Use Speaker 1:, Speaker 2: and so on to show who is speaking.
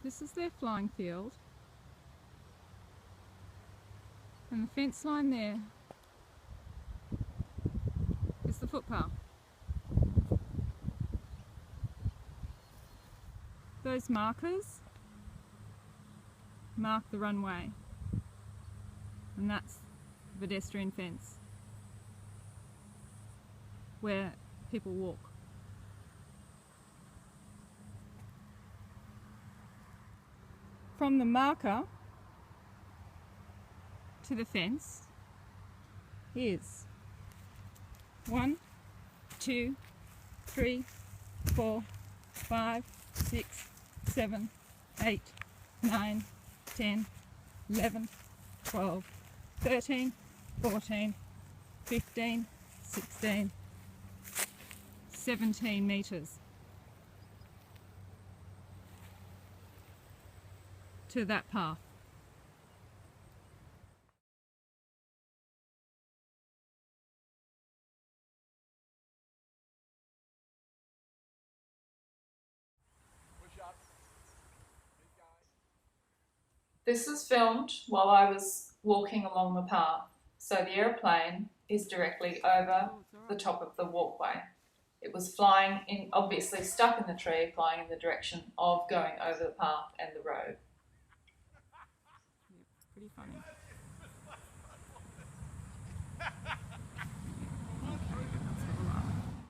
Speaker 1: This is their flying field, and the fence line there is the footpath. Those markers mark the runway, and that's the pedestrian fence where people walk. From the marker to the fence is 1, 2, 3, 4, 5, 6, 7, 8, 9, 10, 11, 12, 13, 14, 15, 16, 17 metres to that path.
Speaker 2: This was filmed while I was walking along the path, so the aeroplane is directly over the top of the walkway. It was flying in, obviously stuck in the tree, flying in the direction of going over the path and the road.
Speaker 1: Pretty funny.